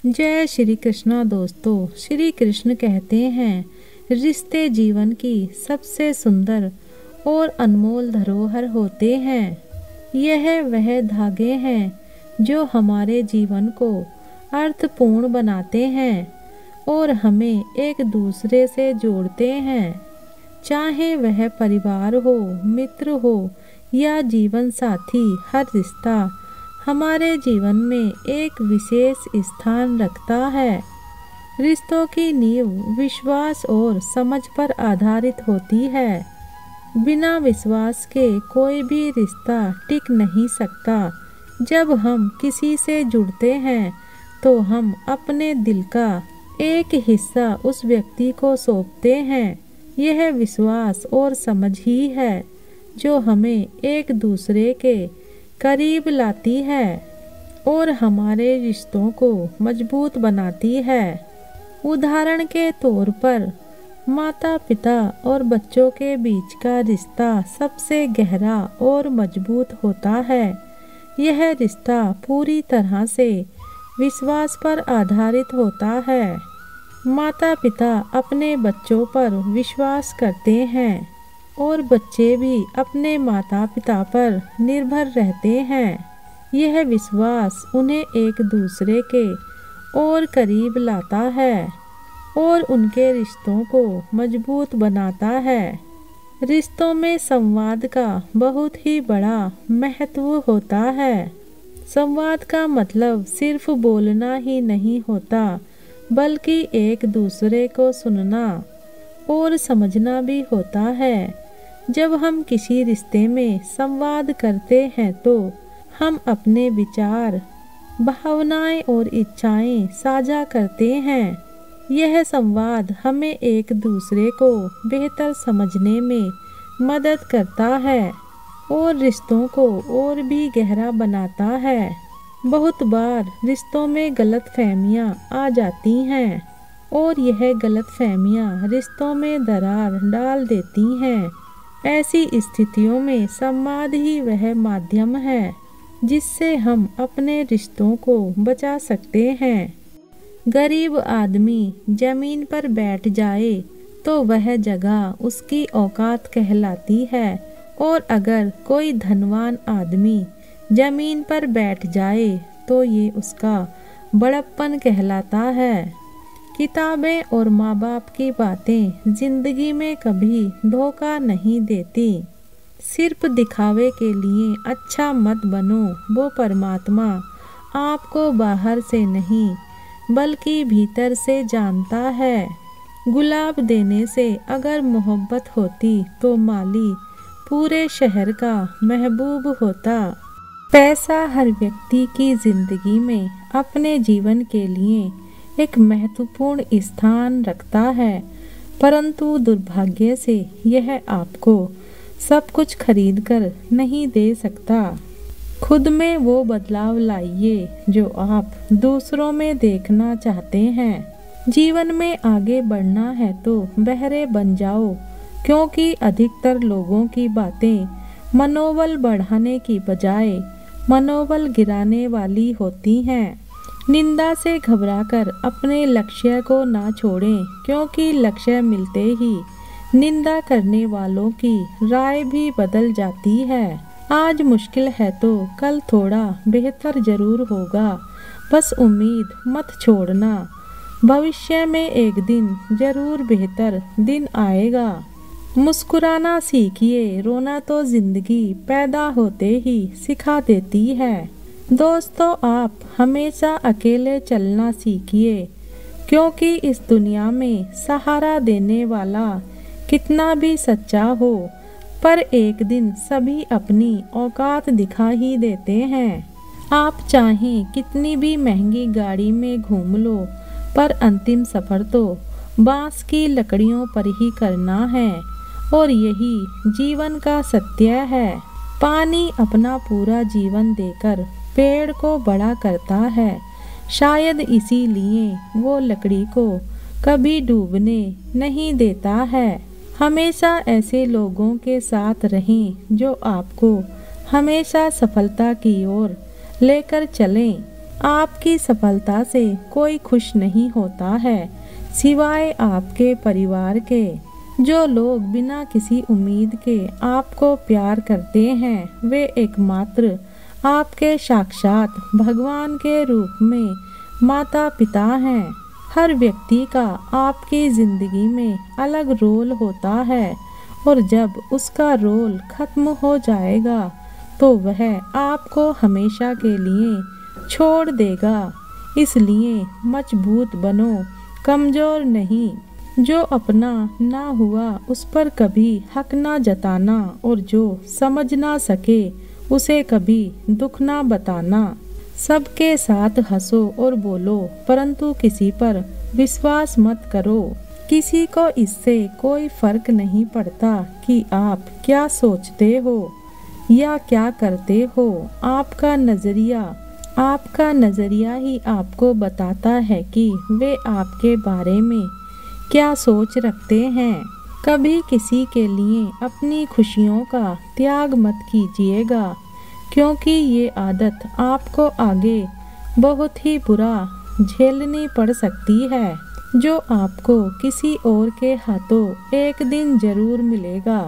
जय श्री कृष्णा दोस्तों। श्री कृष्ण कहते हैं, रिश्ते जीवन की सबसे सुंदर और अनमोल धरोहर होते हैं। यह वह धागे हैं जो हमारे जीवन को अर्थपूर्ण बनाते हैं और हमें एक दूसरे से जोड़ते हैं। चाहे वह परिवार हो, मित्र हो या जीवन साथी, हर रिश्ता हमारे जीवन में एक विशेष स्थान रखता है। रिश्तों की नींव विश्वास और समझ पर आधारित होती है। बिना विश्वास के कोई भी रिश्ता टिक नहीं सकता। जब हम किसी से जुड़ते हैं तो हम अपने दिल का एक हिस्सा उस व्यक्ति को सौंपते हैं। यह विश्वास और समझ ही है जो हमें एक दूसरे के करीब लाती है और हमारे रिश्तों को मजबूत बनाती है। उदाहरण के तौर पर माता पिता और बच्चों के बीच का रिश्ता सबसे गहरा और मजबूत होता है। यह रिश्ता पूरी तरह से विश्वास पर आधारित होता है। माता पिता अपने बच्चों पर विश्वास करते हैं और बच्चे भी अपने माता पिता पर निर्भर रहते हैं। यह विश्वास उन्हें एक दूसरे के और करीब लाता है और उनके रिश्तों को मजबूत बनाता है। रिश्तों में संवाद का बहुत ही बड़ा महत्व होता है। संवाद का मतलब सिर्फ बोलना ही नहीं होता, बल्कि एक दूसरे को सुनना और समझना भी होता है। जब हम किसी रिश्ते में संवाद करते हैं तो हम अपने विचार, भावनाएं और इच्छाएं साझा करते हैं। यह संवाद हमें एक दूसरे को बेहतर समझने में मदद करता है और रिश्तों को और भी गहरा बनाता है। बहुत बार रिश्तों में गलतफहमियां आ जाती हैं और यह गलतफहमियां रिश्तों में दरार डाल देती हैं। ऐसी स्थितियों में संवाद ही वह माध्यम है जिससे हम अपने रिश्तों को बचा सकते हैं। गरीब आदमी जमीन पर बैठ जाए तो वह जगह उसकी औकात कहलाती है, और अगर कोई धनवान आदमी जमीन पर बैठ जाए तो ये उसका बड़प्पन कहलाता है। किताबें और माँ बाप की बातें जिंदगी में कभी धोखा नहीं देती। सिर्फ दिखावे के लिए अच्छा मत बनो। वो परमात्मा आपको बाहर से नहीं बल्कि भीतर से जानता है। गुलाब देने से अगर मोहब्बत होती तो माली पूरे शहर का महबूब होता। पैसा हर व्यक्ति की जिंदगी में अपने जीवन के लिए एक महत्वपूर्ण स्थान रखता है, परंतु दुर्भाग्य से यह आपको सब कुछ खरीद कर नहीं दे सकता। खुद में वो बदलाव लाइए जो आप दूसरों में देखना चाहते हैं। जीवन में आगे बढ़ना है तो बहरे बन जाओ, क्योंकि अधिकतर लोगों की बातें मनोबल बढ़ाने की बजाय मनोबल गिराने वाली होती हैं। निंदा से घबराकर अपने लक्ष्य को ना छोड़ें, क्योंकि लक्ष्य मिलते ही निंदा करने वालों की राय भी बदल जाती है। आज मुश्किल है तो कल थोड़ा बेहतर जरूर होगा। बस उम्मीद मत छोड़ना, भविष्य में एक दिन जरूर बेहतर दिन आएगा। मुस्कुराना सीखिए, रोना तो जिंदगी पैदा होते ही सिखा देती है। दोस्तों, आप हमेशा अकेले चलना सीखिए, क्योंकि इस दुनिया में सहारा देने वाला कितना भी सच्चा हो, पर एक दिन सभी अपनी औकात दिखा ही देते हैं। आप चाहें कितनी भी महंगी गाड़ी में घूम लो, पर अंतिम सफर तो बांस की लकड़ियों पर ही करना है, और यही जीवन का सत्य है। पानी अपना पूरा जीवन देकर पेड़ को बड़ा करता है। शायद इसीलिए वो लकड़ी को कभी डूबने नहीं देता है। हमेशा ऐसे लोगों के साथ रहें जो आपको हमेशा सफलता की ओर लेकर चलें। आपकी सफलता से कोई खुश नहीं होता है सिवाय आपके परिवार के। जो लोग बिना किसी उम्मीद के आपको प्यार करते हैं वे एकमात्र आपके साक्षात भगवान के रूप में माता पिता हैं। हर व्यक्ति का आपकी जिंदगी में अलग रोल होता है और जब उसका रोल खत्म हो जाएगा तो वह आपको हमेशा के लिए छोड़ देगा। इसलिए मजबूत बनो, कमजोर नहीं। जो अपना ना हुआ उस पर कभी हक ना जताना और जो समझ ना सके उसे कभी दुख ना बताना। सबके साथ हंसो और बोलो परंतु किसी पर विश्वास मत करो। किसी को इससे कोई फर्क नहीं पड़ता कि आप क्या सोचते हो या क्या करते हो। आपका नजरिया ही आपको बताता है कि वे आपके बारे में क्या सोच रखते हैं। कभी किसी के लिए अपनी खुशियों का त्याग मत कीजिएगा क्योंकि ये आदत आपको आगे बहुत ही बुरा झेलनी पड़ सकती है जो आपको किसी और के हाथों एक दिन जरूर मिलेगा।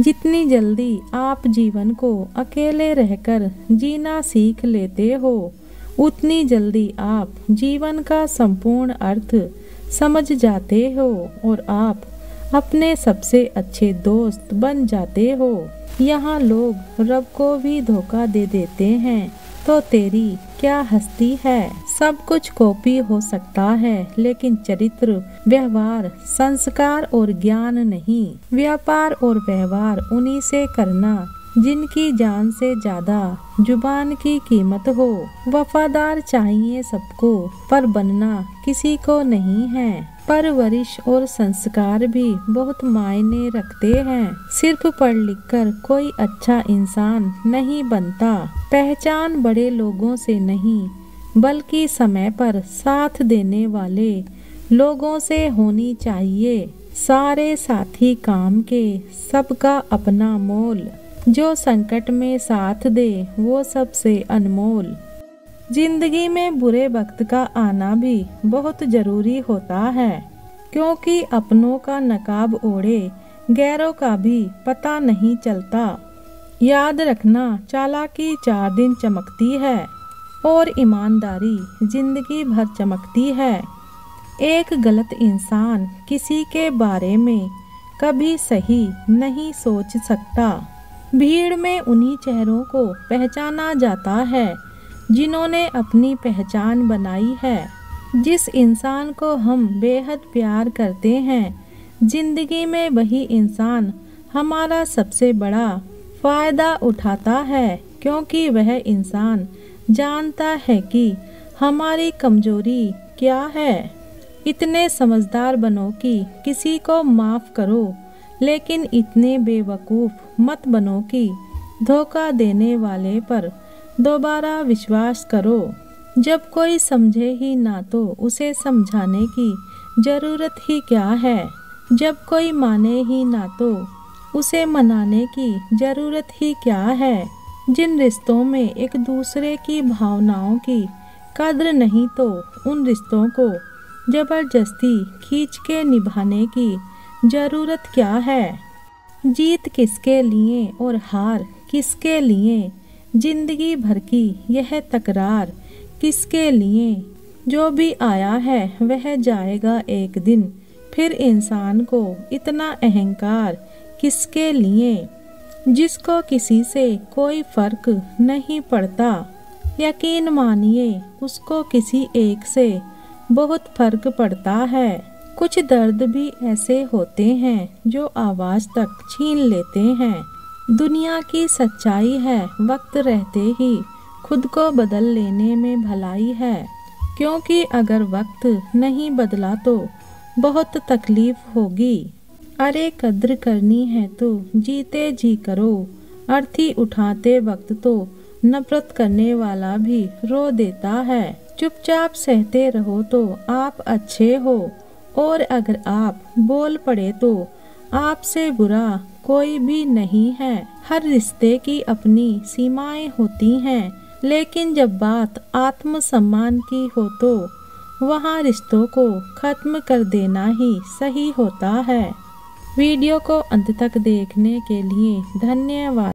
जितनी जल्दी आप जीवन को अकेले रहकर जीना सीख लेते हो उतनी जल्दी आप जीवन का संपूर्ण अर्थ समझ जाते हो और आप अपने सबसे अच्छे दोस्त बन जाते हो। यहाँ लोग रब को भी धोखा दे देते हैं तो तेरी क्या हस्ती है। सब कुछ कॉपी हो सकता है लेकिन चरित्र, व्यवहार, संस्कार और ज्ञान नहीं। व्यापार और व्यवहार उन्हीं से करना जिनकी जान से ज्यादा जुबान की कीमत हो। वफादार चाहिए सबको पर बनना किसी को नहीं है। परवरिश और संस्कार भी बहुत मायने रखते हैं। सिर्फ पढ़ लिख कर कोई अच्छा इंसान नहीं बनता। पहचान बड़े लोगों से नहीं बल्कि समय पर साथ देने वाले लोगों से होनी चाहिए। सारे साथी काम के, सबका अपना मोल। जो संकट में साथ दे वो सबसे अनमोल। जिंदगी में बुरे वक्त का आना भी बहुत जरूरी होता है क्योंकि अपनों का नकाब ओढ़े गैरों का भी पता नहीं चलता। याद रखना, चालाकी 4 दिन चमकती है और ईमानदारी जिंदगी भर चमकती है। एक गलत इंसान किसी के बारे में कभी सही नहीं सोच सकता। भीड़ में उन्हीं चेहरों को पहचाना जाता है जिन्होंने अपनी पहचान बनाई है। जिस इंसान को हम बेहद प्यार करते हैं जिंदगी में वही इंसान हमारा सबसे बड़ा फायदा उठाता है क्योंकि वह इंसान जानता है कि हमारी कमजोरी क्या है। इतने समझदार बनो कि किसी को माफ करो लेकिन इतने बेवकूफ मत बनो कि धोखा देने वाले पर दोबारा विश्वास करो। जब कोई समझे ही ना तो उसे समझाने की जरूरत ही क्या है। जब कोई माने ही ना तो उसे मनाने की जरूरत ही क्या है। जिन रिश्तों में एक दूसरे की भावनाओं की कद्र नहीं तो उन रिश्तों को जबरदस्ती खींच के निभाने की जरूरत क्या है। जीत किसके लिए और हार किसके लिए, जिंदगी भर की यह तकरार किसके लिए। जो भी आया है वह जाएगा एक दिन, फिर इंसान को इतना अहंकार किसके लिए। जिसको किसी से कोई फर्क नहीं पड़ता, यकीन मानिए उसको किसी एक से बहुत फर्क पड़ता है। कुछ दर्द भी ऐसे होते हैं जो आवाज तक छीन लेते हैं। दुनिया की सच्चाई है वक्त रहते ही खुद को बदल लेने में भलाई है क्योंकि अगर वक्त नहीं बदला तो बहुत तकलीफ होगी। अरे कद्र करनी है तो जीते जी करो, अर्थी उठाते वक्त तो नफरत करने वाला भी रो देता है। चुपचाप सहते रहो तो आप अच्छे हो और अगर आप बोल पड़े तो आपसे बुरा कोई भी नहीं है। हर रिश्ते की अपनी सीमाएं होती हैं लेकिन जब बात आत्मसम्मान की हो तो वहाँ रिश्तों को खत्म कर देना ही सही होता है। वीडियो को अंत तक देखने के लिए धन्यवाद।